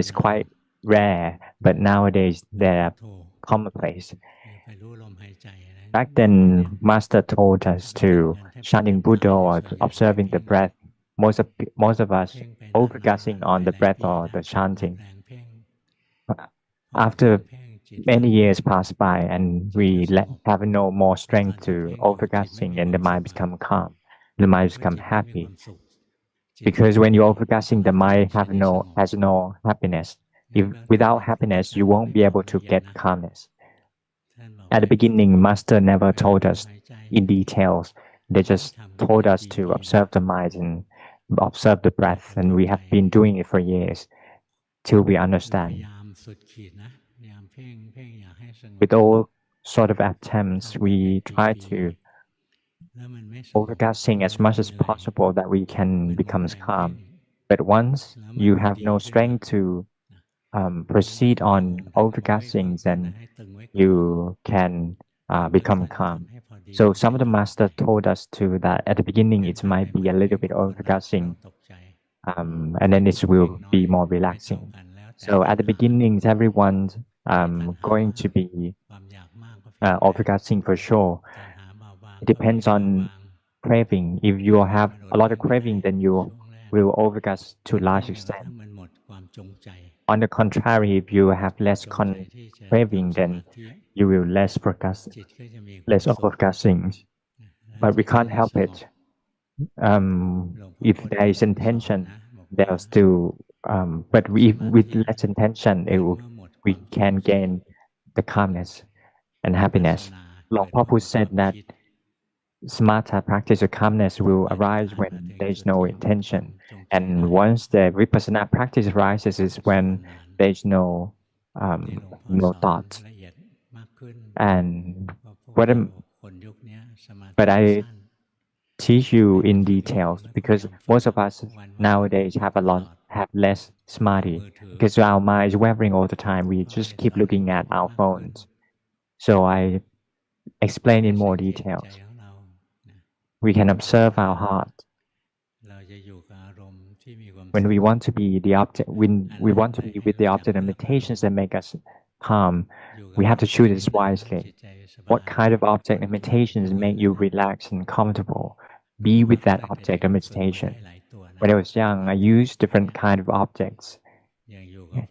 is quite rare, but nowadays they are commonplace. Back then, Master told us to chanting Buddha or observing the breath. Most of us focusing on the breath or the chanting. After many years pass by and we have no more strength to overcasting, and the mind become calm, the mind become happy. Because when you're overcasting, the mind has no happiness. If without happiness, you won't be able to get calmness. At the beginning, Master never told us in details. They just told us to observe the mind and observe the breath, and we have been doing it for years till we understand. With all sort of attempts, we try to overcasting as much as possible that we can become calm. But once you have no strength to proceed on overcasting, then you can become calm. So some of the masters told us too that at the beginning it might be a little bit overcasting, and then it will be more relaxing. So at the beginning, everyone's going to be overcasting for sure. It depends on craving. If you have a lot of craving, then you will overcast to a large extent. On the contrary, if you have less craving, then you will less overcasting. But we can't help it. If there is intention, there are still. But with less intention, we can gain the calmness and happiness. Luangpu Pramote said that samatha practice of calmness will arise when there is no intention, and once the vipassana practice arises is when there is no thought. And but I teach you in details because most of us nowadays have less samadhi because our mind is wavering all the time. We just keep looking at our phones. So I explain in more details. We can observe our heart. When we want to be the object, when we want to be with the object of meditations that make us calm, we have to choose this wisely. What kind of object of meditations make you relaxed and comfortable? Be with that object of meditation. When I was young, I used different kind of objects,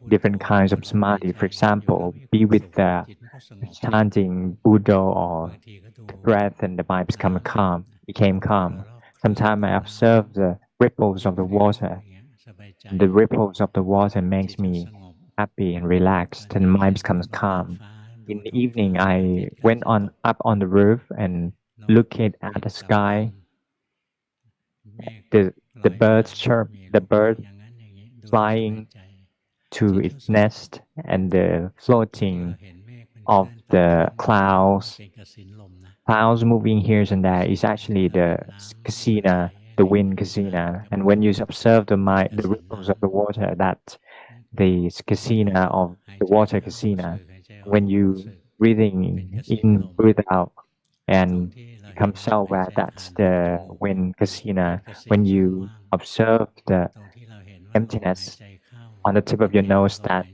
different kinds of samadhi. For example, be with the chanting Buddha or the breath, and the mind became calm. Sometimes I observe the ripples of the water. The ripples of the water makes me happy and relaxed, and the mind becomes calm. In the evening, I went up on the roof and looked at the sky. The birds chirp, the bird flying to its nest, and the floating of the clouds moving here and there is actually the casino, the wind casino. And when you observe the ripples of the water, that's the casino of the water casino. When you breathing in, breathe out, and become self-aware, that's the wind casino. When you observe the emptiness on the tip of your nose, that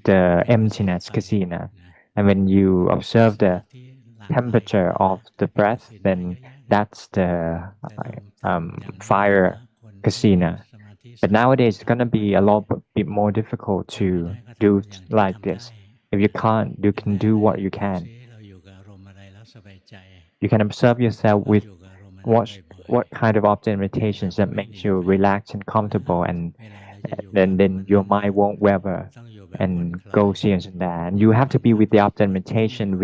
the emptiness casino. And when you observe the temperature of the breath, then that's the fire casino. But nowadays, it's gonna be a bit more difficult to do like this. If you can't, you can do what you can. You can observe yourself with what kind of object meditations that makes you relaxed and comfortable, and then your mind won't waver and go here and there. And you have to be with the object meditation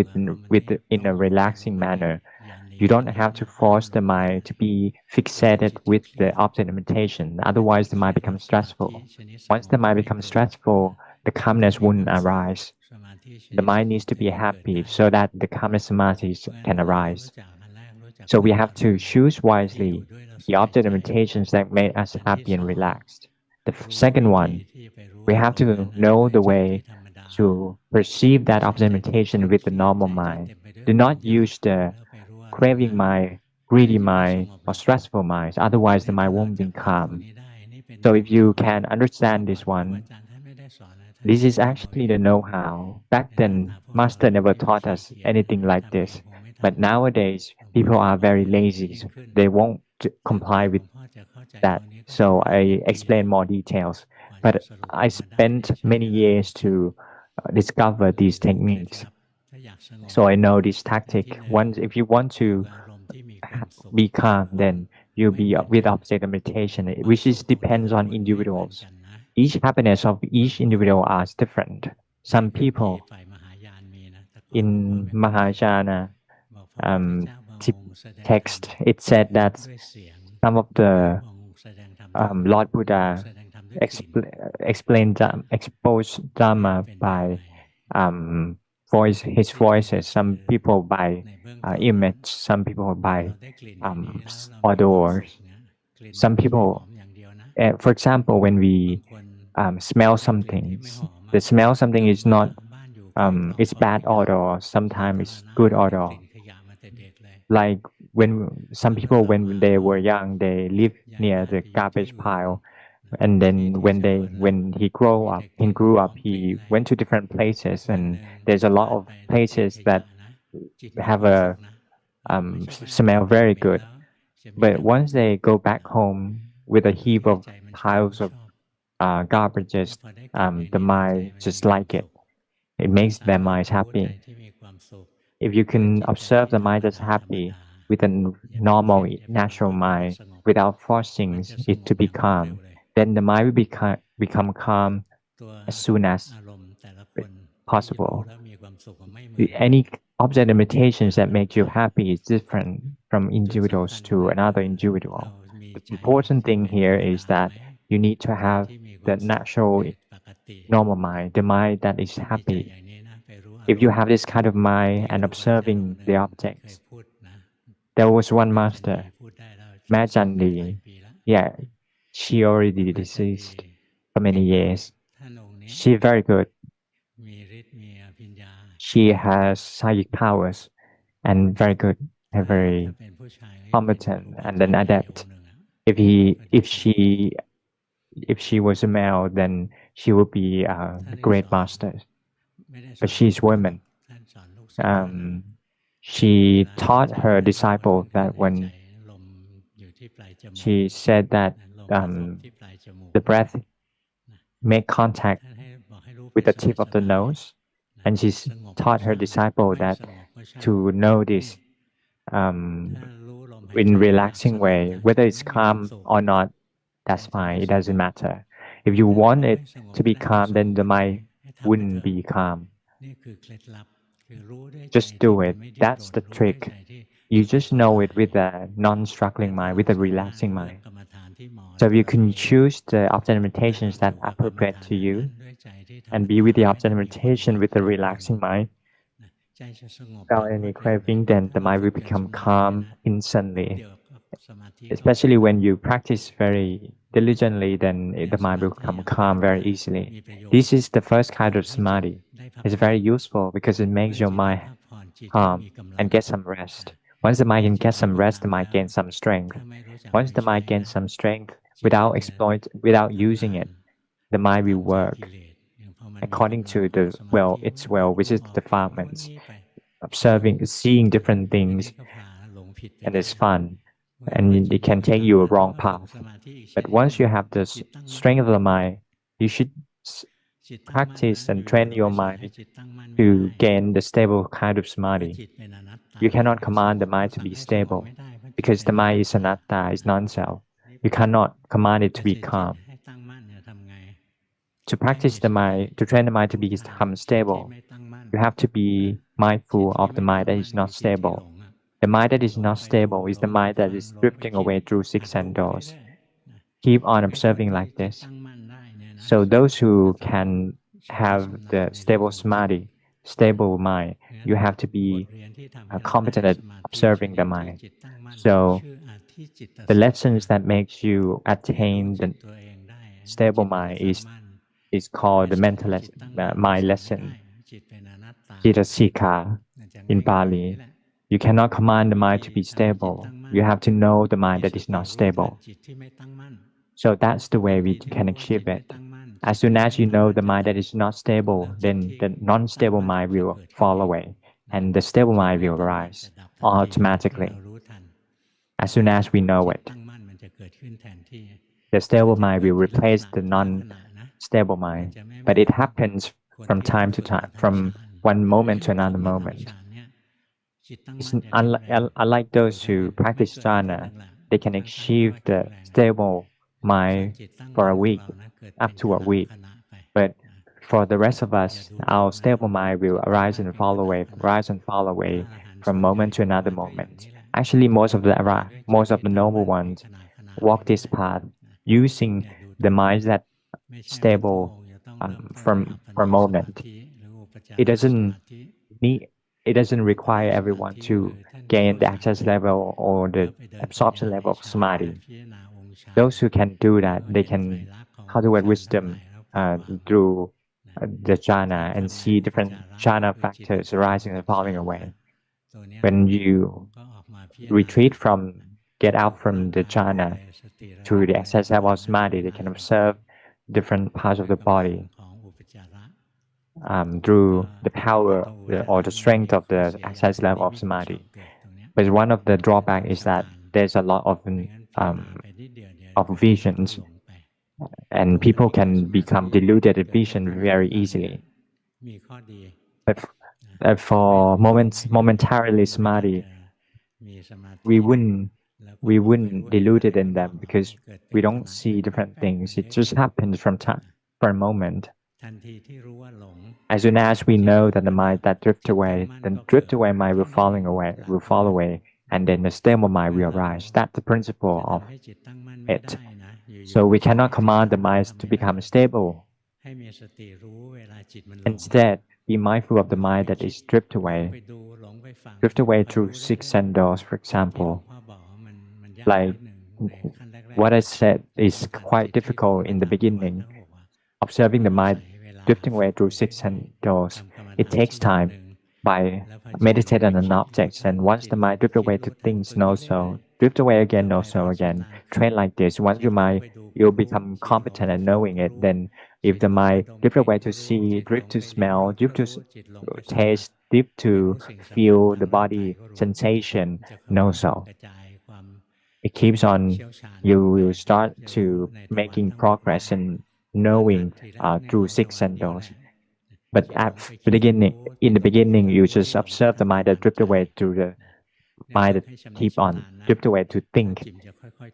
in a relaxing manner. You don't have to force the mind to be fixated with the object meditation. Otherwise, the mind becomes stressful. Once the mind becomes stressful, the calmness wouldn't arise. The mind needs to be happy so that the calmness samadhi can arise. So we have to choose wisely the object meditations that make us happy and relaxed. The second one, we have to know the way to perceive that object meditation with the normal mind. Do not use the craving mind, greedy mind, or stressful mind. Otherwise, the mind won't be calm. So if you can understand this one, This is actually the know-how. Back then, Master never taught us anything like this. But nowadays, people are very lazy. So they won't comply with that. So I explain more details. But I spent many years to discover these techniques. So I know this tactic. Once, if you want to be calm, then you'll be with object meditation, which is depends on individuals. Each happiness of each individual is different. Some people in Mahayana t- text, it said that some of the Lord Buddha explained exposed Dhamma by his voices. Some people by image, some people by odors. Some people, for example, when we smell something, the smell something is not it's bad odor. Sometimes it's good odor. Like when some people when they were young, they live near the garbage pile, and then when he grew up, he went to different places, and there's a lot of places that have a smell very good. But once they go back home with a heap of piles of garbages, the mind just like it. It makes their minds happy. If you can observe the mind that's happy with a normal, natural mind without forcing it to be calm, then the mind will become calm as soon as possible. Any object limitations that make you happy is different from individuals to another individual. The important thing here is that you need to have the natural, normal mind, the mind that is happy. If you have this kind of mind and observing the objects, there was one master, Majandi. Yeah, she already deceased for many years. She's very good. She has psychic powers and very good and very competent and an adept. If she was a male, then she would be a great master. But she's woman. She taught her disciple that when she said that the breath make contact with the tip of the nose, and she taught her disciple that to know this in relaxing way, whether it's calm or not, that's fine. It doesn't matter. If you want it to be calm, then the mind wouldn't be calm. Just do it. That's the trick. You just know it with a non-struggling mind, with a relaxing mind. So you can choose the object meditations that are appropriate to you and be with the object meditation with a relaxing mind. Without any craving, then the mind will become calm instantly. Especially when you practice very diligently, then the mind will become calm very easily. This is the first kind of samadhi. It's very useful because it makes your mind calm and get some rest. Once the mind can get some rest, the mind gains some strength. Once the mind gains some strength, without using it, the mind will work according to its will, which is the defilements. Observing, seeing different things, and it's fun, and it can take you a wrong path. But once you have the strength of the mind, you should practice and train your mind to gain the stable kind of samadhi. You cannot command the mind to be stable because the mind is anatta, is non-self. You cannot command it to be calm. To practice the mind, to train the mind to become stable, you have to be mindful of the mind that is not stable. The mind that is not stable is the mind that is drifting away through six sense doors. Keep on observing like this. So those who can have the stable samadhi, stable mind, you have to be competent at observing the mind. So the lessons that makes you attain the stable mind is called the mental mind lesson, Citasika in Pali. You cannot command the mind to be stable. You have to know the mind that is not stable. So that's the way we can achieve it. As soon as you know the mind that is not stable, then the non-stable mind will fall away, and the stable mind will arise automatically. As soon as we know it, the stable mind will replace the non-stable mind. But it happens from time to time, from one moment to another moment. Unlike those who practice jhana, they can achieve the stable mind for a week, up to a week. But for the rest of us, our stable mind will arise and fall away, rise and fall away from moment to another moment. Actually, most of the noble ones walk this path using the mind that stable for a moment. It doesn't need. It doesn't require everyone to gain the access level or the absorption level of samadhi. Those who can do that, they can cultivate wisdom through the jhana and see different jhana factors arising and falling away. When you get out from the jhana to the access level of samadhi, they can observe different parts of the body through the power or the strength of the access level of samadhi. But one of the drawbacks is that there's a lot of visions, and people can become deluded in vision very easily. But for momentarily samadhi, we wouldn't deluded in them because we don't see different things. It just happens from time for a moment. As soon as we know that the mind that drift away, then drift away mind will fall away, and then the stable mind will arise. That's the principle of it. So we cannot command the mind to become stable. Instead, be mindful of the mind that is drift away through six sense, for example. Like what I said is quite difficult in the beginning. Observing the mind drifting away through six sense, it takes time by meditating on an object, and once the mind drifts away to things, no so, drift away again, no so again. Train like this. Once your mind, you'll become competent at knowing it. Then, if the mind drift away to see, drift to smell, drift to taste, drift to feel the body sensation, no so. It keeps on. You will start to making progress and knowing through six sense. But in the beginning, you just observe the mind that drift away through the mind that keep on drift away to think.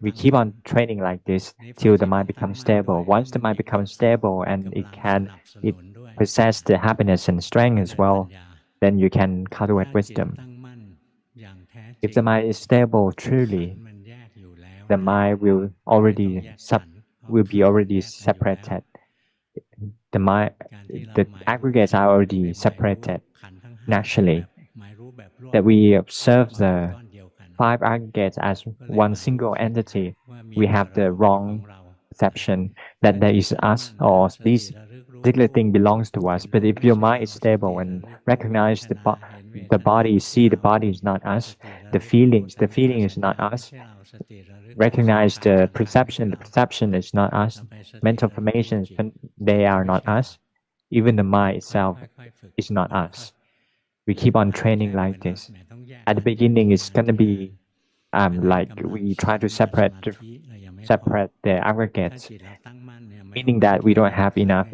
We keep on training like this till the mind becomes stable. Once the mind becomes stable and it possesses the happiness and strength as well, then you can cultivate wisdom. If the mind is stable truly, the mind will be already separated. The aggregates are already separated naturally. That we observe the five aggregates as one single entity, we have the wrong perception that there is us or this particular thing belongs to us. But if your mind is stable and recognize the body, see the body is not us, the feeling is not us, recognize the perception is not us, mental formations, they are not us, even the mind itself is not us. We keep on training like this. At the beginning, it's gonna be like we try to separate the aggregates, meaning that we don't have enough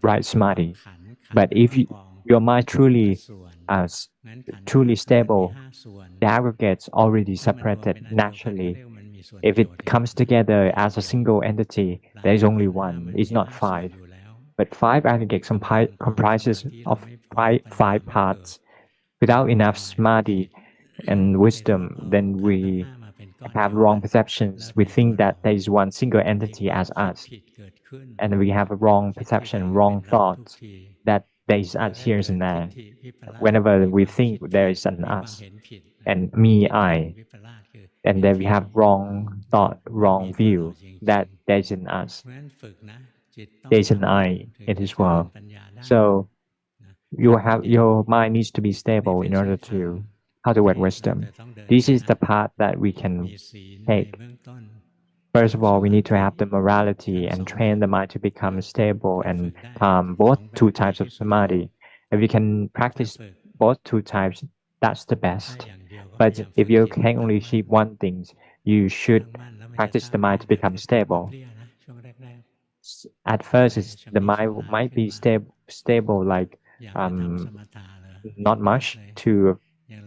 right samadhi. But if your mind truly stable, the aggregates already separated naturally. If it comes together as a single entity, there is only one. It's not five. But five aggregates comprises of five parts. Without enough samadhi and wisdom, then we have wrong perceptions. We think that there is one single entity as us, and we have a wrong perception, wrong thoughts that there is us here and there. Whenever we think there is an us and me, I, and then we have wrong thought, wrong view that there is an us, there is an I in this world. So your mind needs to be stable in order to cultivate wisdom. This is the path that we can take. first of all, we need to have the morality and train the mind to become stable and calm, both two types of samadhi. If you can practice both two types, that's the best. But if you can only achieve one thing, you should practice the mind to become stable. At first, the mind might be stable like not much to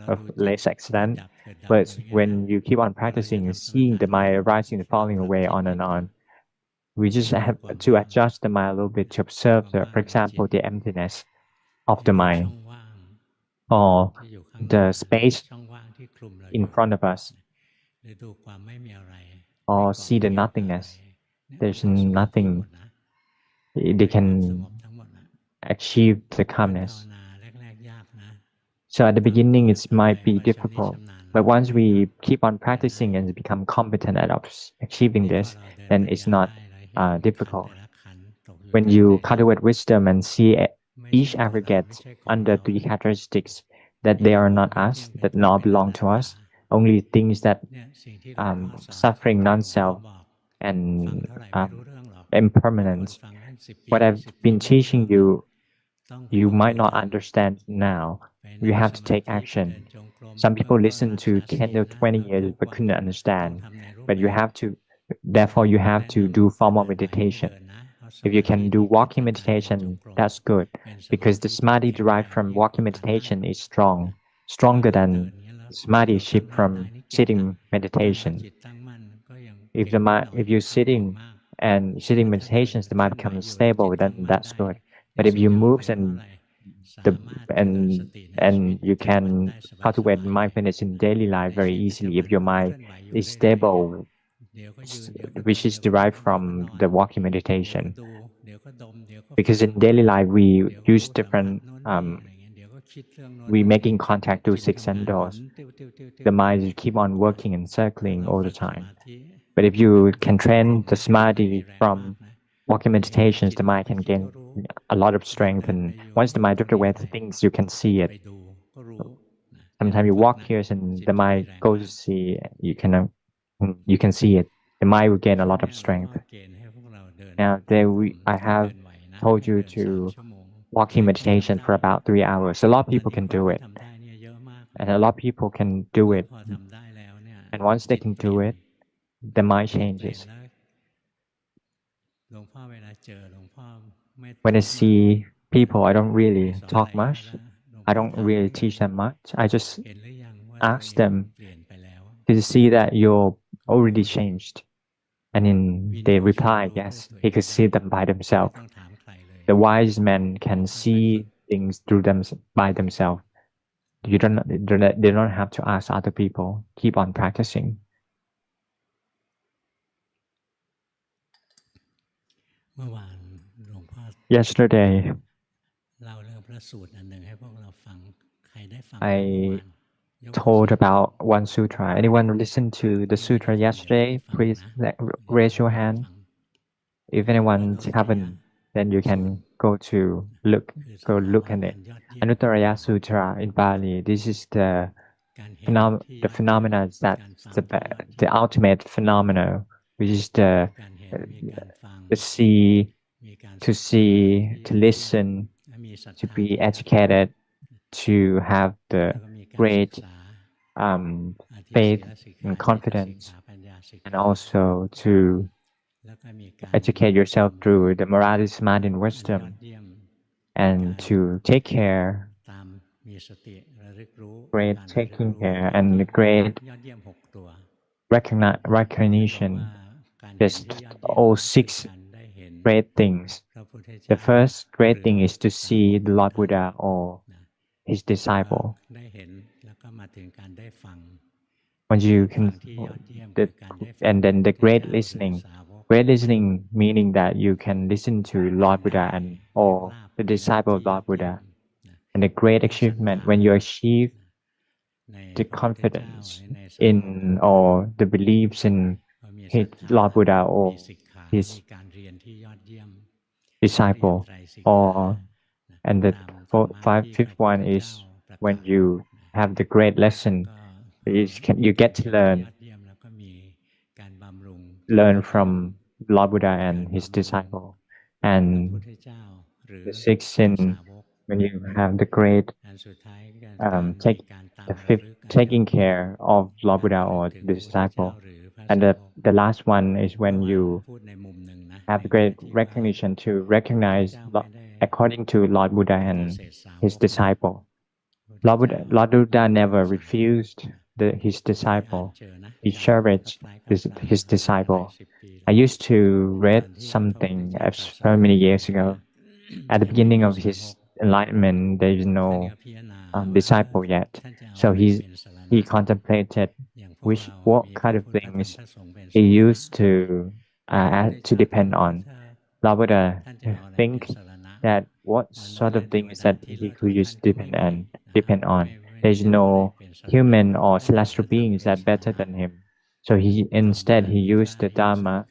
a less extent, but when you keep on practicing, seeing the mind rising and falling away on and on, we just have to adjust the mind a little bit to observe, for example, the emptiness of the mind or the space in front of us, or see the nothingness. There's nothing. They can achieve the calmness. So at the beginning, it might be difficult, but once we keep on practicing and become competent at achieving this, then it's not difficult. When you cultivate wisdom and see each aggregate under the characteristics that they are not us, that not belong to us, only things that suffering, non-self, and impermanence. What I've been teaching you, you might not understand now. You have to take action. Some people listen to 10 or 20 years but couldn't understand. But therefore you have to do formal meditation. If you can do walking meditation, that's good, because the samadhi derived from walking meditation is strong, stronger than samadhi achieved from sitting meditation. If you're sitting meditations, the mind becomes stable, then that's good. But if you move and you can cultivate mindfulness in daily life very easily if your mind is stable, which is derived from the walking meditation. Because in daily life we use different we making contact through six senses. The mind keep on working and circling all the time. But if you can train the samadhi from walking meditations, the mind can gain a lot of strength. And once the mind drifts away to things, you can see it. Sometimes you walk here and the mind goes to see, you can see it. The mind will gain a lot of strength. Now, I have told you to walking meditation for about 3 hours. A lot of people can do it. And a lot of people can do it. And once they can do it, the mind changes. When I see people, I don't really talk much. I don't really teach them much. I just ask them to see that you're already changed. And then they reply, yes, he could see them by themselves. The wise men can see things through them by themselves. They don't have to ask other people. Keep on practicing. Yesterday, I told about one sutra. Anyone listened to the sutra yesterday? Please raise your hand. If anyone haven't, then you can go look at it. Anuttaraya Sutra in Bali. This is the phenomena that's the ultimate phenomena, which is the see, to listen, to be educated, to have the great faith and confidence, and also to educate yourself through the morality, samadhi, and wisdom, and to take care, great taking care, and great recognition. There's all 6 great things. The first great thing is to see the Lord Buddha or his disciple. When you can, and then the great listening. Great listening meaning that you can listen to Lord Buddha or the disciple of Lord Buddha. And the great achievement when you achieve the confidence in or the beliefs in Lord Buddha or his disciple, and the fifth one is when you have the great lesson, you get to learn learn from Lord Buddha and his disciple. And the sixth sin, when you have the great take the fifth, taking care of Lord Buddha or the disciple. And the last one is when you have the great recognition to recognize according to Lord Buddha and his disciple. Lord Buddha never refused his disciple. He cherished his disciple. I used to read something so many years ago. At the beginning of his enlightenment, there is no disciple yet. So he contemplated what kind of things he used to depend on. Lord Buddha think that what sort of things that he could use depend on. There's no human or celestial beings that better than him. So he used the Dhamma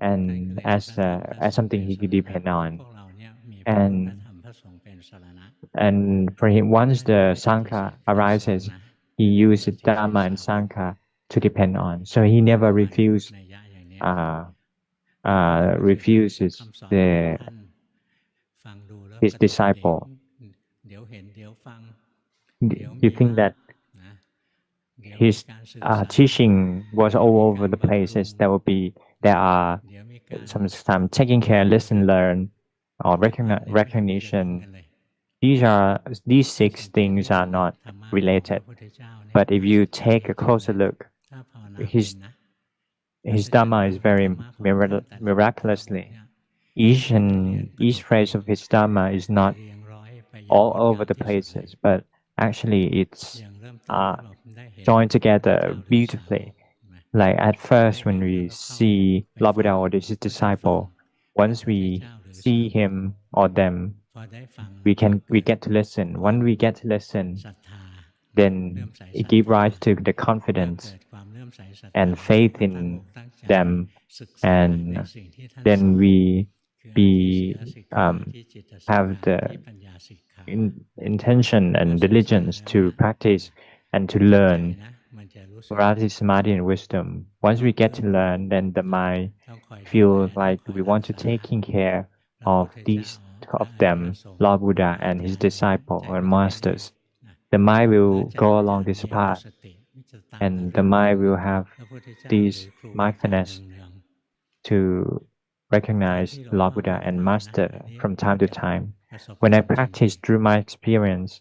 and as something he could depend on. And for him, once the Sangha arises, he uses Dhamma and Sangha to depend on. So he never refuses his disciple. You think that his teaching was all over the places. There are some taking care, listen, learn, or recognition. These six things are not related. But if you take a closer look, his Dhamma is very miraculously. Each phrase of his Dhamma is not all over the places, but actually it's joined together beautifully. Like at first, when we see Lord Buddha or his disciple, once we see him or them, we get to listen. When we get to listen, then it gives rise to the confidence and faith in them, and then we have the intention and diligence to practice and to learn Varati, Samadhi, and wisdom. Once we get to learn, then the mind feels like we want to taking care of them, Lord Buddha and his disciple or masters. The mind will go along this path, and the mind will have this mindfulness to recognize Lord Buddha and Master from time to time. When I practice through my experience,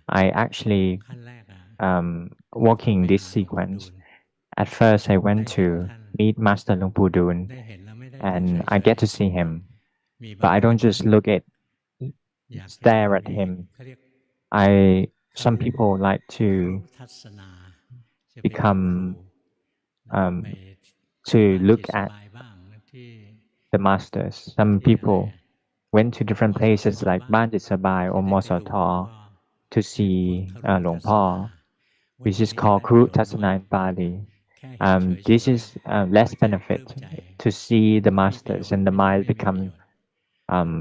I actually walking this sequence. At first, I went to meet Master Luangpu Dun, and I get to see him. But I don't just stare at him. Some people like to become to look at the masters. Some people went to different places like Ban Sabai or Mosotho to see Luang Po, which is called Kuru Tasana in Bali. This is less benefit to see the masters and the mind become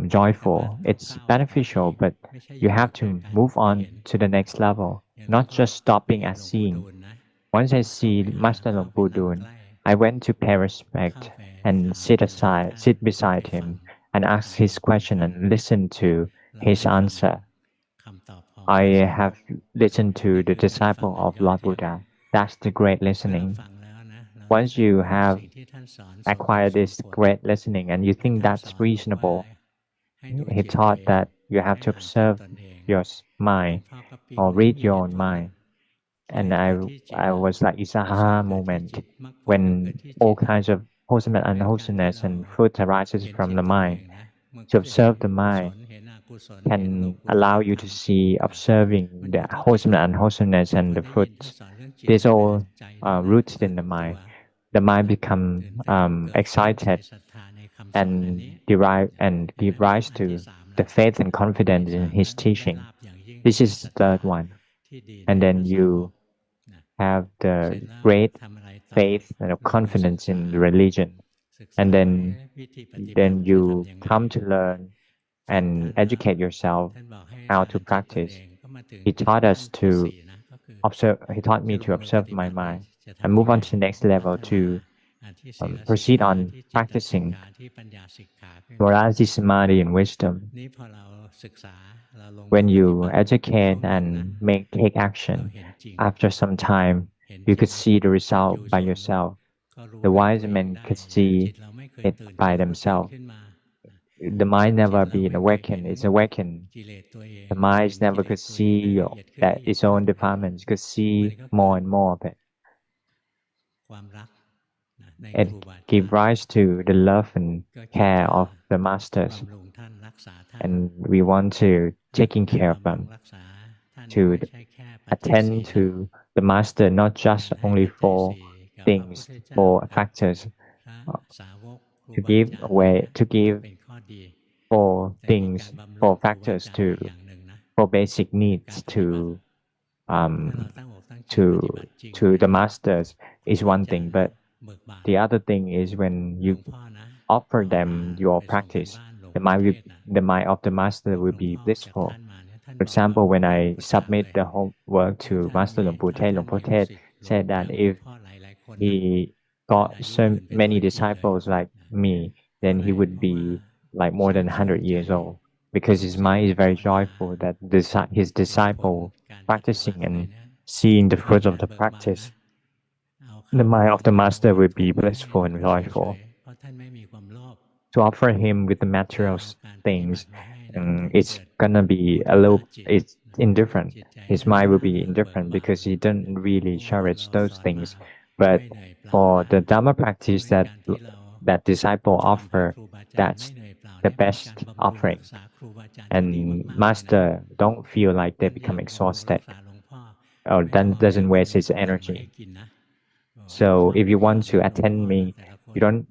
joyful. It's beneficial, but you have to move on to the next level, not just stopping at seeing. Once I see Master Luangpu Dun, I went to pay respect and sit beside him and ask his question and listen to his answer. I have listened to the disciple of Lord Buddha. That's the great listening. Once you have acquired this great listening and you think that's reasonable, he taught that you have to observe your mind or read your own mind. And I was like, it's a aha moment when all kinds of wholesome and unwholesomeness and fruit arises from the mind. To observe the mind can allow you to see observing the wholesome and unwholesomeness and the fruits. These all rooted in the mind. The mind become excited and give rise to the faith and confidence in his teaching. This is the third one. And then you have the great faith and confidence in the religion. And then you come to learn and educate yourself how to practice. He taught us to observe. He taught me to observe my mind and move on to the next level to proceed on practicing morality, samadhi, and wisdom. When you educate and take action, after some time, you could see the result by yourself. The wise men could see it by themselves. The mind never been awakened. It's awakened. The mind never could see that its own departments could see more and more of it. It gives rise to the love and care of the masters, and we want to taking care of them, to attend to the master, not just only for things, for factors, to give away, to give for things, for factors, for basic needs um, to the masters is one thing, but the other thing is when you offer them your practice, the mind of the master will be blissful. For example, when I submit the homework to Master Luangpu Tet said that if he got so many disciples like me, then he would be like more than 100 years old, because his mind is very joyful that his disciple practicing and seeing the fruits of the practice. The mind of the master will be blissful and joyful. To offer him with the material things, it's gonna be a little, it's indifferent. His mind will be indifferent because he doesn't really cherish those things. But for the Dhamma practice that disciple offer, that's the best offering. And master don't feel like they become exhausted, or then doesn't waste his energy. So if you want to attend me, you don't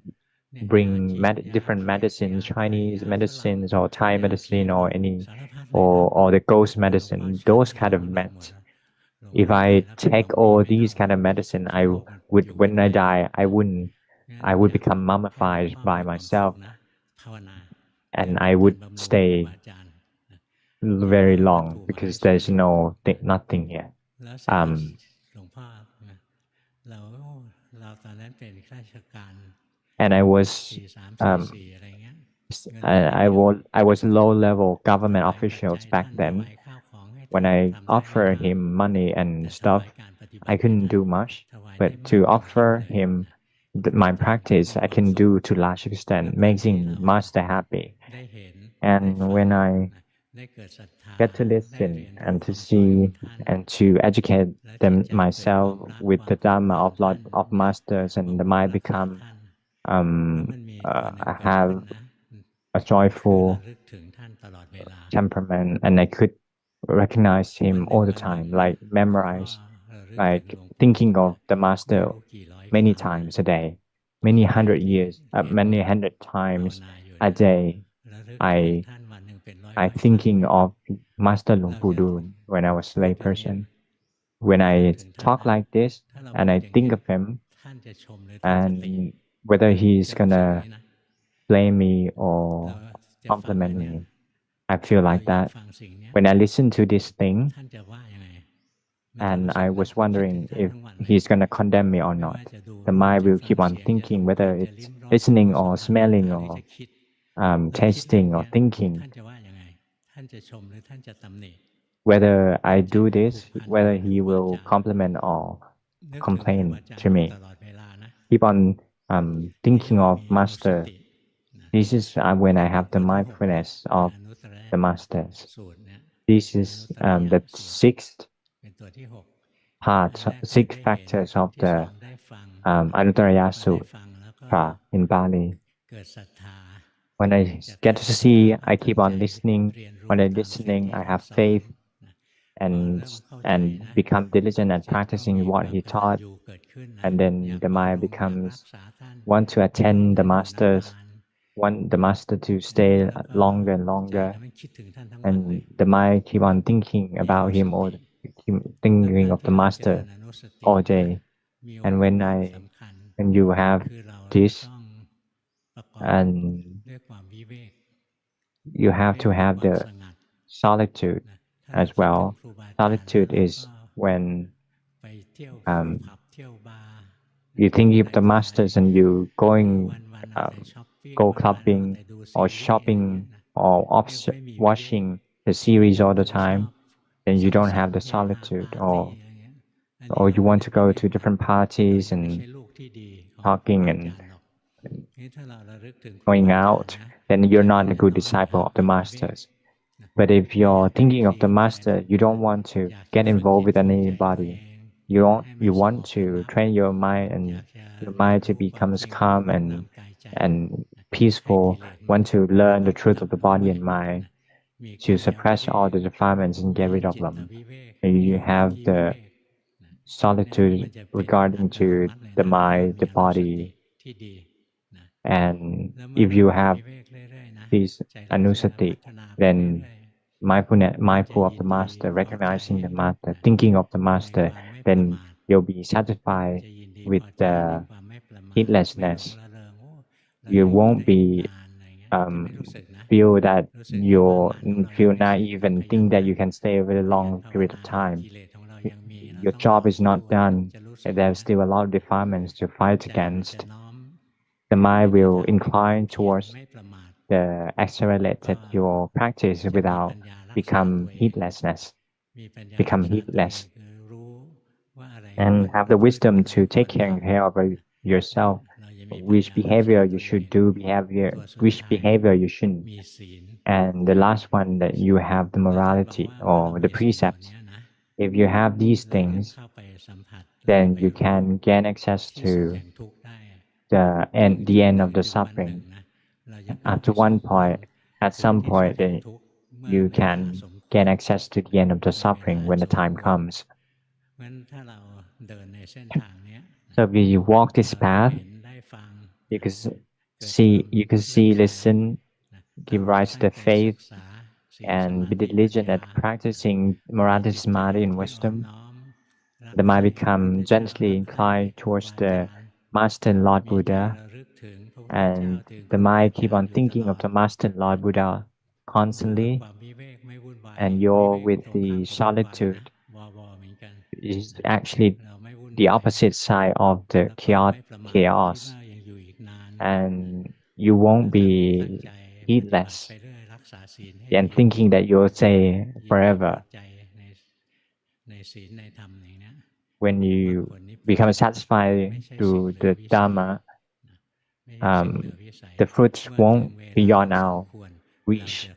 bring different medicines, Chinese medicines or Thai medicine or any or the ghost medicine, those kind of meds. If I take all these kind of medicine, I would, when I die, I would become mummified by myself, and I would stay very long because there's nothing here. And I was low level government officials back then. When I offer him money and stuff, I couldn't do much. But to offer him my practice, I can do to large extent, making master happy. And when I get to listen and to see and to educate them myself with the Dhamma of lot of masters, and the mind become I have a joyful temperament, and I could recognize him all the time, like memorize, like thinking of the master many times a day, many hundred times a day. I thinking of Master Luangpu Dun when I was a lay person. When I talk like this and I think of him, and whether he's gonna blame me or compliment me, I feel like that. When I listen to this thing, and I was wondering if he's gonna condemn me or not, the mind will keep on thinking, whether it's listening or smelling or tasting or thinking, whether I do this, whether he will compliment or complain to me. Keep on thinking of master. This is when I have the mindfulness of the masters. This is the sixth factors of the Anuttaraya Sutra in Bali. When I get to see, I keep on listening. When I'm listening, I have faith and become diligent at practicing what he taught. And then the mind becomes want to attend the masters, want the master to stay longer and longer. And the mind keep on thinking about him, or thinking of the master all day. And when you have this, and you have to have the solitude as well. Solitude is when you thinking of the masters and you going go clubbing or shopping or watching the series all the time, then you don't have the solitude, or you want to go to different parties and talking and going out, then you're not a good disciple of the masters. But if you're thinking of the master, you don't want to get involved with anybody. You want to train your mind and your mind to become calm and peaceful. Want to learn the truth of the body and mind, to suppress all the defilements and get rid of them. And you have the solitude regarding to the mind, the body, and if you have this anusati, then mindful of the master, recognizing the master, thinking of the master, then you'll be satisfied with the heedlessness. You won't be feel that you feel naive and think that you can stay a very long period of time. Your job is not done, and there's still a lot of defilements to fight against. The mind will incline towards the accelerated your practice without become heedless, and have the wisdom to take care of yourself, which behavior you should do, which behavior you shouldn't. And the last one, that you have the morality or the precepts. If you have these things, then you can gain access to the end of the suffering. At some point, then you can gain access to the end of the suffering when the time comes. So if you walk this path, you can see, listen, give rise to the faith, and be diligent at practicing morality, samadhi, and wisdom. The mind become gently inclined towards the Master and Lord Buddha, and the mind keep on thinking of the Master and Lord Buddha constantly, and you're with the solitude is actually the opposite side of the chaos, and you won't be heedless and thinking that you'll stay forever. When you become satisfied through the Dhamma, the fruits won't beyond our reach.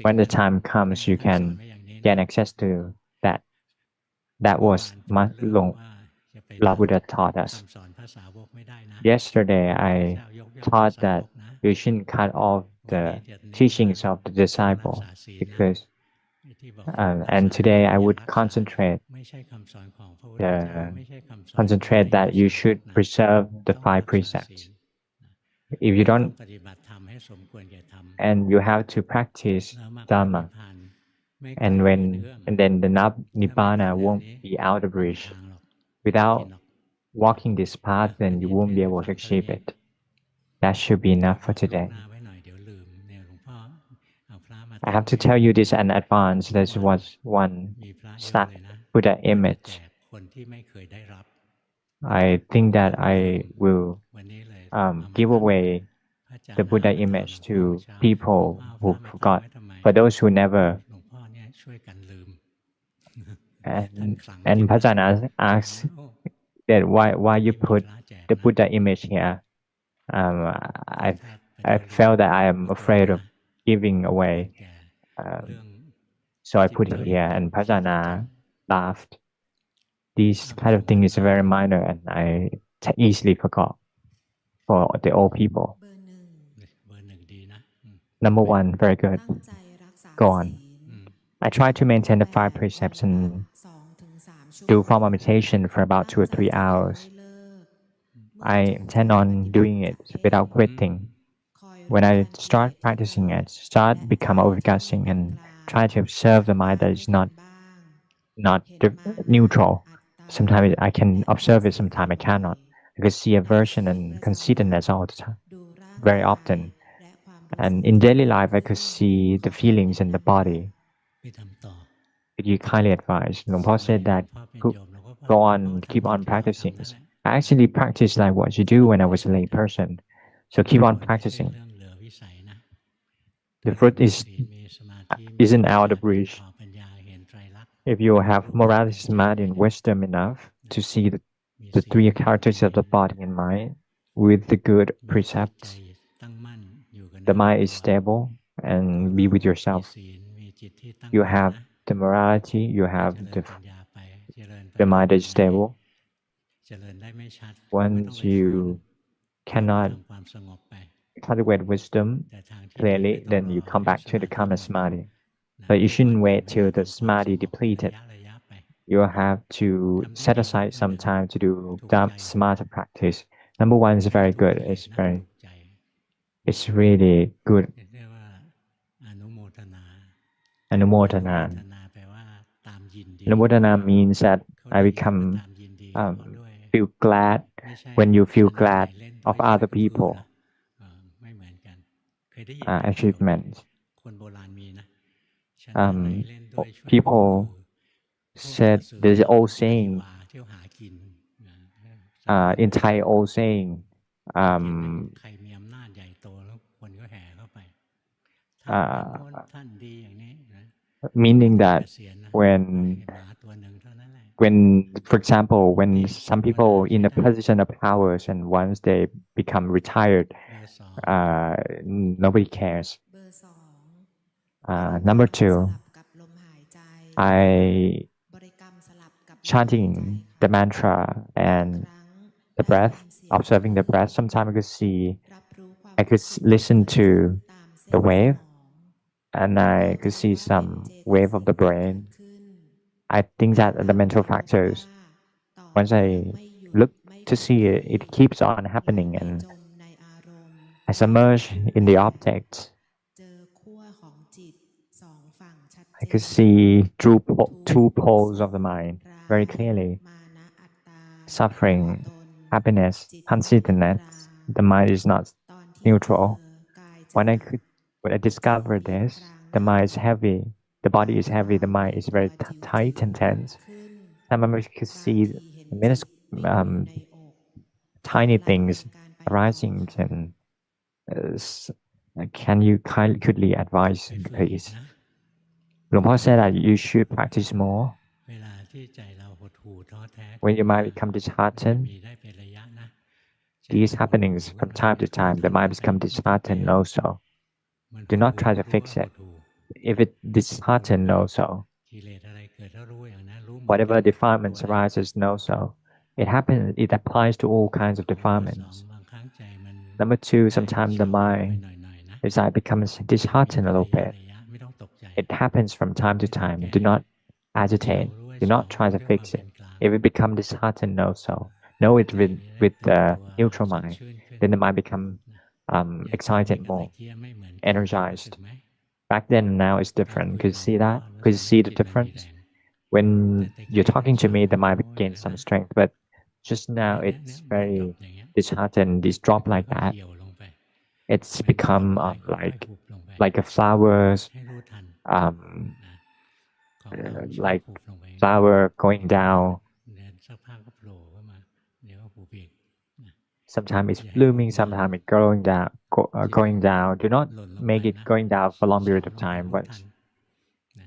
When the time comes, you can gain access to that. That was Lord Buddha taught us. Yesterday, I taught that you shouldn't cut off the teachings of the disciple, because and today I would concentrate that you should preserve the 5 precepts. If you don't, and you have to practice Dhamma, and then the Nibbana won't be out of reach. Without walking this path, then you won't be able to achieve it. That should be enough for today. I have to tell you this in advance. There was one Buddha image. I think that I will give away the Buddha image to people who forgot. For those who never, and Bhajan asks that why you put the Buddha image here. I felt that I am afraid of giving away, so I put it here, and Bhajan laughed. This kind of thing is very minor, and I easily forgot for the old people. Number 1, very good. Go on. I try to maintain the 5 precepts and do formal meditation for about 2 or 3 hours. I intend on doing it without quitting. When I start practicing it, become overgussing and try to observe the mind that is not neutral. Sometimes I can observe it, sometimes I cannot. I can see aversion and conceitedness all the time, very often. And in daily life, I could see the feelings in the body. Could you kindly advise? Luang Por said that go on, keep on practicing. I actually practice like what you do when I was a lay person. So keep on practicing. The fruit isn't out of reach. If you have morality, samadhi, and wisdom enough to see the three characters of the body and mind with the good precepts, the mind is stable and be with yourself. You have the morality, you have the mind is stable. Once you cannot cultivate wisdom clearly, then you come back to the calm samadhi. But you shouldn't wait till the samadhi depleted. You have to set aside some time to do samatha practice. Number one is very good. It's really good. Anumodana. Anumodana means that I become feel glad when you feel glad of other people achievements. People said there's an old saying in Thai old saying meaning that when for example when some people in a position of powers and once they become retired nobody cares. Number two, I chanting the mantra and the breath, observing the breath. Sometimes I could listen to the wave, and I could see some wave of the brain. I think that the mental factors, once I look to see it, it keeps on happening, and I submerge in the object. I could see two poles of the mind very clearly. Suffering, happiness, consciousness. The mind is not neutral. When I discovered this, the mind is heavy, the body is heavy, the mind is very tight and tense. Sometimes I could see um, tiny things arising, and can you kindly advise, please? Luangpu said that you should practice more. When your mind becomes disheartened, these happenings from time to time, the mind becomes disheartened also. Do not try to fix it. If it disheartened also, whatever defilements arises also, it happens. It applies to all kinds of defilements. Number two, sometimes the mind, desire becomes disheartened a little bit. It happens from time to time. Do not agitate. Do not try to fix it. If it becomes disheartened also, know it with the neutral mind. Then the mind become excited more, energized. Back then and now is different. Could you see that? Could you see the difference? When you're talking to me, the mind gains some strength, but just now it's very disheartened. It's dropped like that. It's become like a flowers, like flower going down. Sometimes it's blooming, sometimes it's going down. Do not make it going down for a long period of time. But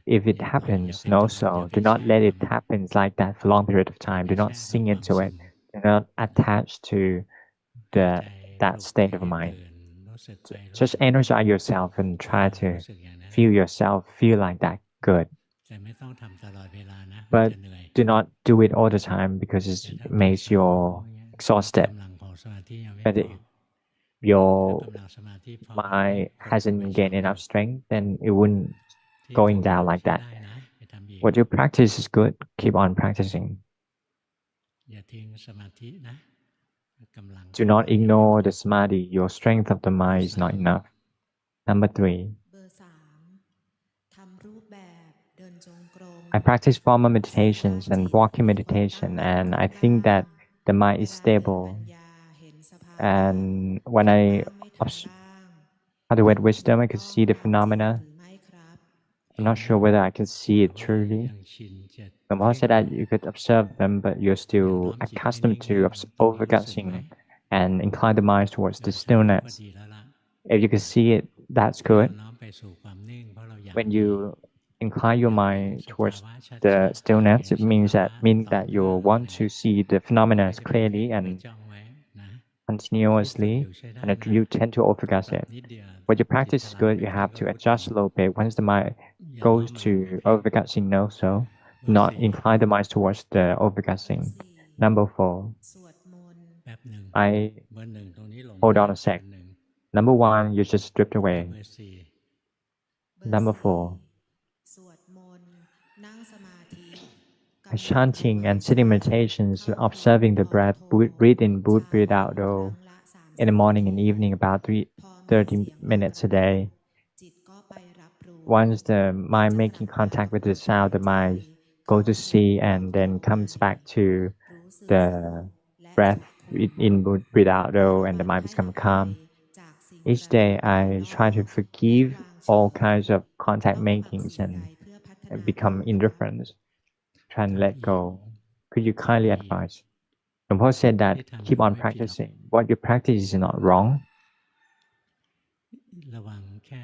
if it happens, know so. Do not let it happen like that for a long period of time. Do not sink into it. Do not attach to that state of mind. Just energize yourself and try to feel yourself feel like that good. But do not do it all the time because it makes you exhausted. But if your mind hasn't gained enough strength, then it wouldn't going down like that. What you practice is good. Keep on practicing. Do not ignore the samadhi. Your strength of the mind is not enough. Number three, I practice formal meditations and walking meditation, and I think that the mind is stable. And when I cultivate wisdom, I could see the phenomena. I'm not sure whether I can see it truly. ยังชินจะ Lampao said that you could observe them, but you're still accustomed to overcutting and incline the mind towards the ก็ stillness. ดีแล้วล่ะ If you can see it, that's เรา good. น้อมไปสู่ความนิ่งเพราะเราอยาก When ดี you incline your อยาก mind เห็นสภา towards วะชัด the ๆ stillness, เห็น it ส means ภาวะ that ต่อ you เนื่อง want to see the phenomena ไม่ได้ไป clearly เพ่งไป and จ้องไว้นะ continuously, ที่ฝึกอยู่ใช้ได้ and นะ you tend to overcut ปรับ it. นิดเดียว When your จิต practice ถ is ลำ good, ไป you เพ่ง have ก็ to พุทโธ adjust a little bit. Once the mind อย่าน้อม goes อารมณ์ to ไปเพ่ง overcutting, no, so เบอร์ not สี่ incline the mind towards the overcutting. Number 4, สวดมนต์ แป๊บหนึ่ง I เบอร์หนึ่งตรงนี้หลง hold มาก on a เบอ sec. ร์หนึ่ง Number 1, you just drift เอา away. เบอร์สี่ เบอร์ Number สี่ 4, สวดมนต์นั่งสมาธิ by chanting and sitting meditations, observing the breath, breathe in, breathe out, though, in the morning and evening, about 30 minutes a day. จิตก็ไปรับรู้ Once the mind making contact with the sound, the mind goes to see and then comes back to รู้สึก the สงบและ breath, สุข breathe in, breathe out, though, and the mind become calm. จากสิ่ง Each กระทบ day, ภาย I นอก try to forgive และวางเฉย all kinds of contact ต้องทำ makings สิ่ง and ใดเพื่อพัฒนา become ตัว indifferent. Try and ทำ let อีก go. Could you kindly ทำอีก advise? Luangpo said ที่ that ทำอ keep ยู่ on ไม่ผิดหรอก practicing. What you practice is not wrong, ระวังแค่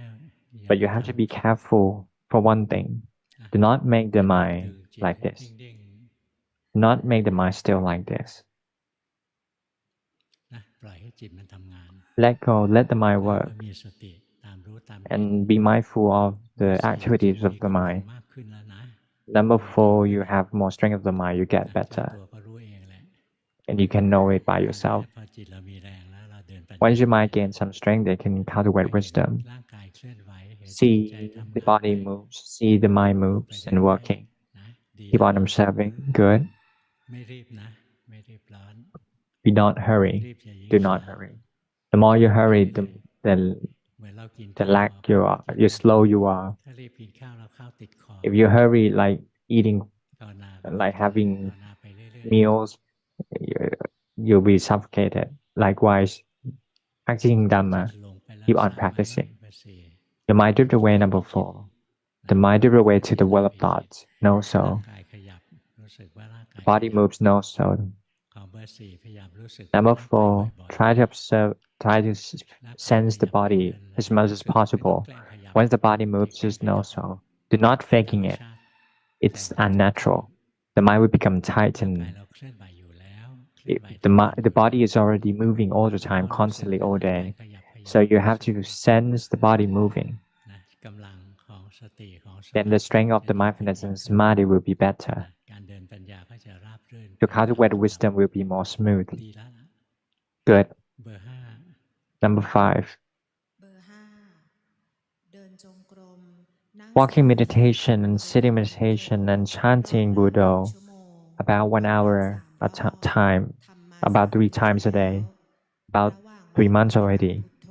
อย่า but ไป you have ท to be careful for one thing. ำนะ Do not make อย่า the ไปดึ mind งจิต like ให้ this. เด้ง Do not make the mind still like this. ๆนะปล่อยให้จิตมันทำงาน Let go, let the mind เราก็ work, มีสติตามรู้ตามเห็น and be mindful of เบอ the ร์สี่จิต activities มี of the กำลัง mind. มากขึ้นแล้วนะ Number ดี 4, ขึ้น you แล้ว have more strength of the mind, you get นะเจ้า better, ตัวก็รู้เองแหละ and you can know it by เพียงแต่ yourself. พอจิตเรามีแรงแล้วเราเดินปัญญา Once your ได้ mind gains some strength, they can ก็ cultivate เห็น wisdom. ร่างกายเคลื่อนไหวเห็นจิตใจ See ทำ the งานไป body moves, see the mind ดูไป moves เรื่ and อย working. ๆนะดี Keep แล้ว on observing. Good. ไม่รีบนะ ไม่รีบร้อน Be not ยิ่ง hurry. รีบจะยิ่ง Do ช้า not hurry. The more you ทำไป hurry, เรื่อย the ๆเหมือนเรากิน the ข้าว lack พอ you เรา are, กิน you slow you are. ถ้ารีบกินข้าวแล้วข้าวติดคอ If you hurry, like eating, ภาวนาก็ like ภาว having นาไปเรื่อย meals, you'll be suffocated. Likewise, practicing ๆจิต Dhamma, ลงไปรั keep ก on ษาไว้ practicing. เบอร์สี่ The mind drift จิต away, อย่าไป number คิด 4. นะ The mind drift อย่า away ไป to คิด the อย่า well ไป of คิด thoughts. No ร่าง so. กายขยับรู้สึกว่าร่างกาย Body ขยับ moves, no so. ของเบอร์สี่พยายามรู้สึก Number ร่างกาย 4, บ่อย try to observe, try to ๆหน้าผาก sense ข the ยับให้ body เดินไหล as much รู้ as สึกไม่ต้อง possible. แกล้งขยับ Once the body อย่า moves, แกล้ง just ขยั no บ so. Do not เป็นธร faking รม it. ชาติ It's แสงธรรมจะขึ้น unnatural. The mind will become ร่าง tight กาย and เราเคลื่อนไหวอยู่แล้วเคลื่อนไหว the ทุกวัน the อยู่ body แล้ว is already moving all the เรา time, รู้สึก constantly ว่า all ร่างกาย day. ขยับ So you รู้ have สึก to sense the body moving. นะกำลังของสติของส Then มา the ธิ strength of จะ the ยิ่งขึ้น mindfulness ยิ่ง and ขึ้น samadhi will be นะ better. การเดินปัญญาก็จะราบรื่น To ขึ้นตาม cultivate ลำดับ wisdom will be more smooth. ดีแล้วล่ะ Good. เบอร์ห้า Number 5. เบอร์ห้าเดินจงกรมนั่งส Walking มาธิ meditation บ and ริกรร sitting มพุทโธ meditation and รอบ chanting ละ Buddha 1 ชั่วโมง about 1 วันละ hour 3 at ร a อบ time, ทำมา about 3 3 เดือน times a แล้ day, ว about ระหว่าง 3 วัน months บริกรรม already. พุทโธ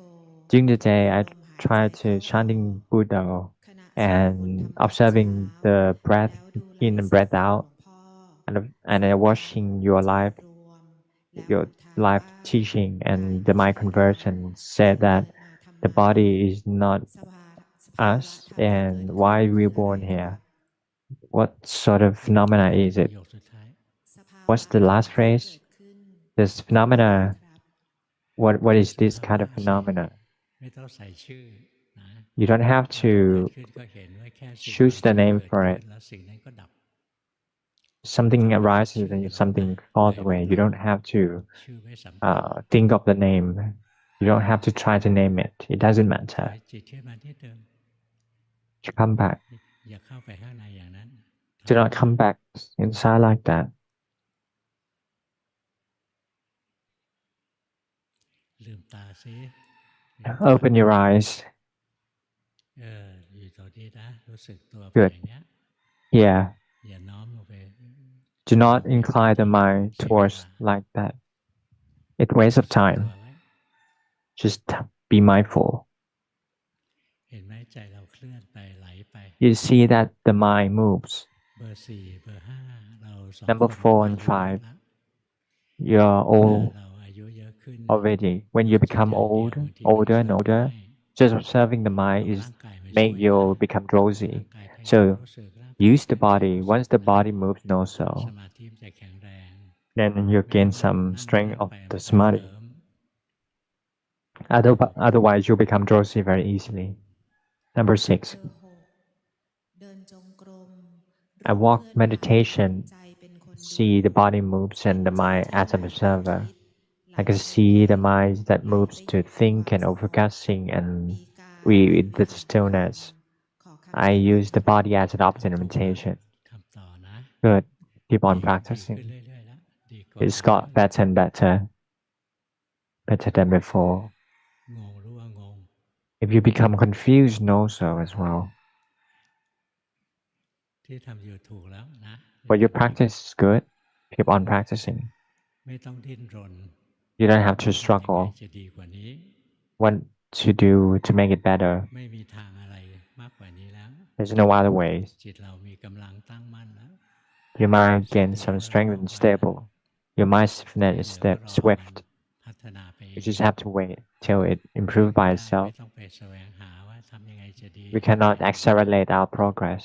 During the ดู day, ล I มหายใจ try เข้า to อ chanting อก Buddha ขณะสวดมนต์ and ทำวัดเช้า observing the แล้ breath วดูไล in ฟ์ and สด breath ของหล out วงพ่อ and สั and กพัก watching your จิต life รวม แล้ว your อุทาน life ว่า teaching กาย and ไม่ the ใช่ mind เรา conversion ฉั said นเกิ that ดมาทำ the ไม body is not สภาวะ สภาวะ us ธรรมที่เกิ and ดขึ้น why คื we're ออะไร born คะ here. What sort of phenomena ประ is it? โยคสุดท้าย สภาวะ What's ธร the รม last ที่เกิ phrase? ดขึ้น This คืออะไร phenomena, ครับ what is ส this ภา kind วะ of สิ phenomena? ไม่ต้องใส่ชื่อนะ You don't have มันต้องเกิด to ขึ้นก็เห็นว่าแค่สิ่ง choose บาง the สิ่ง name เกิด for ขึ้ it. นแล้วสิ่งนั้นก็ดับ Something ไม่ต้องไปคิด arises ชื่อ and หรอกนะ something ปล่ falls อย away. มัน You ผ่าน don't have to ชื่อไม่สำคัญ think of the name. You don't have to try to name it. It doesn't ถอ matter. ยจิตขึ้นมาที่เดิม You come back. อย่าเข้าไปข้างในอย่างนั้นถ Do อย not come back inside like that. ลืมตาซิลืมตา Open your eyes. อยู่ตรงนี้นะรู้สึกตัวไป Good. อย่างเนี้ย Yeah. อย่าน้อมลงไป Do not ลงไปไม่ incline ดี the mind เสียเว towards ลา like that. It wastes รู้ of สึกตัว time. ไว้ Just be mindful. เห็นไหมใจเราเคลื่อนไปไหลไป You see that the mind moves. เบอร์สี่เบอร์ห้าเราสอง Number คน 4 อา and ยุเยอะ 5. แล้ว You're เวลา all เราอายุเยอะขึ้น already. When ดู you จิต become อย่างเดียว old, บางทีมัน older เคลื่ and อน older, ง่าย Just observing the mind is make you become drowsy. So use the body. Once the body moves also, then you gain some strength of the samadhi. Otherwise, you become drowsy very easily. Number 6. เบอร์หกเดินจงกรม I รู้ walk เคลื่อนไหว meditation, ใจเป็นคนดู see the body moves เห็น and the จิต mind ที่ as ไหล an ไป observer. คิดไหล I ไป can see เพ่ the ง mind that ไหล moves ไป to อยู่กับ think ความ and สงบ overcasting มี and กาย we เป็น with พ the ยาน stillness. ขอคำ I แนะน use the body as an object of ถูกมาก meditation. ทำต่อนะ Good. Keep on ดีขึ้น practicing. เรื่อยๆแล้วดีกว่า It's เดิม got better and better, better than before. งงรู้ว่างง If you become confused, know so as well. ที่ทำอยู่ถูกแล้วนะ But your practice is good. Keep on practicing. ไม่ต้องดิ้นรน You don't have to ทำยังไง struggle จะดีกว่านี้ what to do to make it better. ไม่มีทางอะไรมากกว่านี้แล้ว There's no other ways. จิตเรามีกำลังตั้งมั่นแล้ว Your mind ส gains ติ some เรา strength ว่อง and ไวแล้ว stable. Your mind's ที่ stiffness เห is ลือก็รอมัน swift. พัฒนาไปเอ You ง just have to wait till it เร่ง improves ไม่ by ได้ itself. ไม่ต้องไปแสวงหาว่าทำยังไงจะดี We ทำยังไง cannot จะดี accelerate our progress.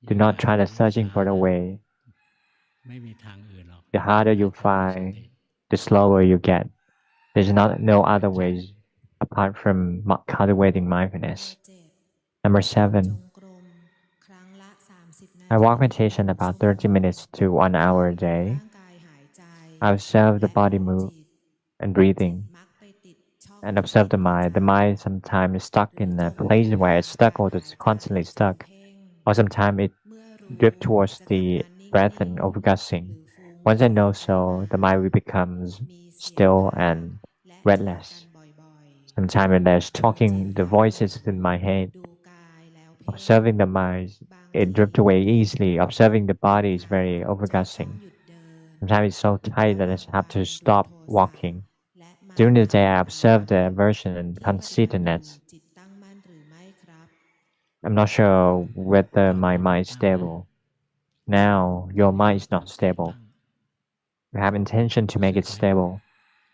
ยิ่ Do ง not หา try to ยิ่ง searching ช้า for the นะ way. ไม่มีทางอื่นหรอก The harder you การเจริญส find, ติ the slower you get. There's not no ก็ other จะ ways apart from cultivating เบอร์ mindfulness. เจ็ด Number เดินจ 7. งกรม ครั้งละ 30 นา I ที walk ถึง meditation 1 about ชั่วโม 30 ง minutes to 1 hour a เพื่อดู day. ร่างกายหายใจ I observe the และ body ดู move จิต and จิต breathing มักไปติดช่อง and ที่ observe ติ the ดประ mind. จ The mind sometimes is stuck ำ หรือ in จ a มอยู่ place ใน where it's กา stuck ร or หา it's ยใจ constantly จึง stuck. เพ่ง Or sometimes it เมื่อรู้ drift towards จะ the ทำงานนิ่ breath ง and ๆ ห overgusting. รือฟุ้ง Once I ซ่าน know ไป so, มา the mind will becomes มีเสียง still ถาม and และ เถียง restless. กันบ่อย ๆ Sometimes when there's ดูจิต talking, the แล้ว voices in my head, ดูกายแล้วเพ่ง observing the mind, บาง it ที drift away เพ่ง easily. Observing the บาง body is ครั้ง very จะต้อง overgusting. หยุดเดิน Sometimes it's so ระ tight ห that ว่า I ง have วั to นดู stop โทสะ walking. และมา During ถา the ม day, I คำถาม observe the aversion and ที่ปฏิบัติอยู่ conceitedness. จิตตั้งมั่นหรือไม่ครับ I'm not sure whether ตอน my นี้ไม่ mind is ตั้งนะ stable. Now, ตอน your นี้ mind มี is ควา not มคิด stable. ตั้ง You have intention to รู้ make สึ it กไหม stable.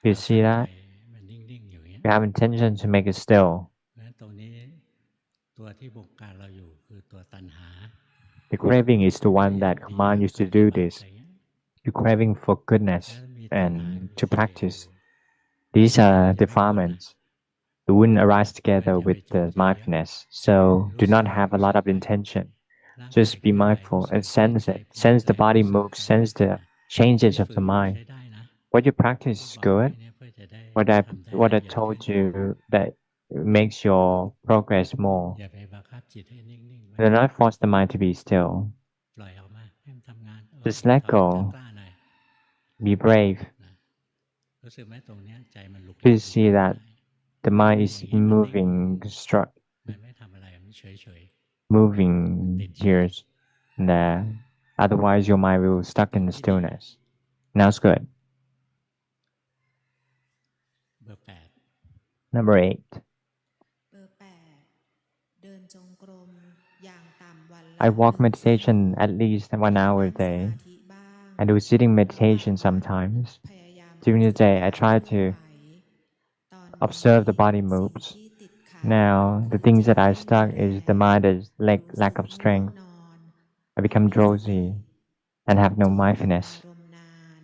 Do you เรา see สั่งใจ that? มันนิ่งๆอยู่อย่างเงี้ย You have intention to make it still. เพราะฉะนั้นตรงนี้ตัวที่บงการเราอยู่คือตัวตัณหา The craving is the จะ one อยาก that ดี commands อยา you กป to ฏิ do บัติ this. อะไรเงี้ย You're craving for เพราะ goodness ฉะนั้นมีตัณหา and อยู่ to กิเลสอยู่ practice. These กิเลส are จะไม่พ้นนะ defilements. They wouldn't arise เพราะ together อย่าไป with จง the ใจเยอะ mindfulness. So รู้ do สึก not ไป have a รู้ lot สึก of ไป intention. ร่างกาย Just เค be ลื่อนไหว mindful รู้สึ and ก sense ใจ it. เคลื่อน Sense ไหว the body รู้สึก moves, ไป sense the นะ changes ที่ of ฝึ the กอยู่ mind. ใช้ได้นะ What you practice ที่ is บอกไว้ good. เนี่ยเพื่อจะได้ What I ทำได้ what ละ I เอียด told ขึ้น you that makes your progress more. อย่าไปบังคับจิตให้นิ่งๆไว้ Do not force the mind to be still. ปล่อยออกมาให้มันทำงาน Just ถ let อย go. กล้าๆหน่อย Be brave. นะรู้สึกไหมตรงเนี้ยใจมันหลุกหลิก Please อยู่ see ได้ that the mind อ is ย่างนี้มันนิ่ง moving, มันไม่ทำอะไรมันเฉย moving ๆติดเฉย here and there. Otherwise, your mind will stuck เป็ in น the ที่ดี stillness. Now it's good. เบอร์ Number 8. เบอร์ 8 เดินจงกรมอย่างต่ำวันละ I walk 1 ชั่วโมง meditation at least 1 มี hour นั่ a งส day. มาธิบ้าง I do sitting ระหว่าง meditation วัน sometimes. พยายาม During รู้ the สึก day, กา I ย try เคลื่อน to ไหว ตอนนี้ observe the body สิ่ง moves. ที่ติดขัด Now, คื the อ things จิต that I ไม่มี stuck แร is ง the mind that is รู้สึ lack ก of ง่วง strength. นอน I ไม่ become มีสติ drowsy and have จ no มอยู่กับ mindfulness. อารมณ์นาน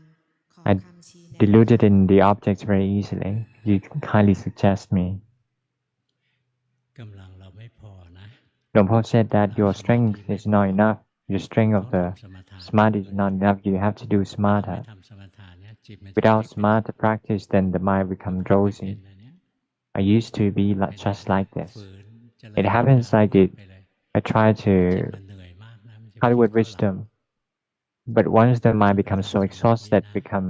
ขอ I คำชี้แนะ deluded ค่ะ in the objects very easily. You kindly suggest me. กำลังเราไม่พอนะ Luangpu said กำ that ลัง your สมาธิ strength ไม่ is พอ not enough. Your strength ต้อ of ง the ทำสมถะ samadhi ด้ is วย not enough. You have to do ถ้าเราไม่ samatha. ทำสมถะเนี่ยจิตมันจะ Without พลิกไปเลย samatha practice, then the mind เรา becomes เคยไม่เป็น drowsy. อันเนี้ย I used to be ไม่ได้ just like this. ฝืนเจริ It ญปัญญา happens พ like ลิก it. ไปเลย I try จิต to มันเหนื่อยมากนะมันจะพลิก cultivate เข้าหลัง wisdom, but once the ไม่ต้อ mind งไป becomes ทำ so สมาธิ exhausted, นะ become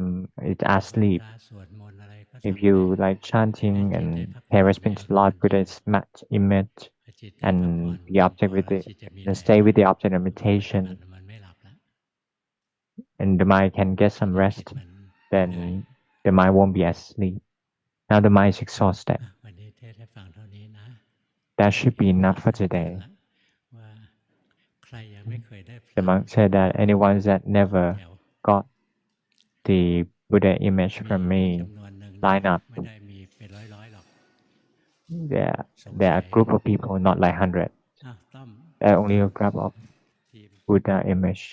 it ไหว้ asleep. พระสวดมนต์อะไรก็ If ทำไป you like ให้ chanting จิตได้ and พัก pay ผ่อน respect ใน to อา the รม Lord ณ์นั้น Buddha's image พอจิตได้พักผ่อน and the เพียง object พอ with แล้ว it จิตจะมี and แรง stay with the object of ปฏิบัติ meditation, มันไม่หลับแล้ว and the mind can get ที some นี้จิต rest, มันเหนื่อย then the mind won't be asleep. Now the mind is exhausted. วันนี้เทศให้ฟังเท่านี้นะ That should be เห็นภา enough พ for ชัดเจน today. แล้วว่าใครยังไม่เคยได้พ The ลัง monk said that anyone that เข้า never แถว got the Buddha image มี from me จำนวนหนึ่งนะ line up. ไม่ได้มีเป็นร้อยๆหรอก there are a group of people, not like 100. ต้อม There are only a group of ทีม Buddha image.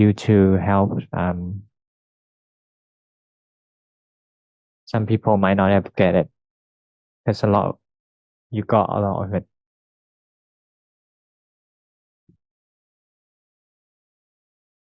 You to help. Some people might not have get it. There's a lot. You got a lot of it.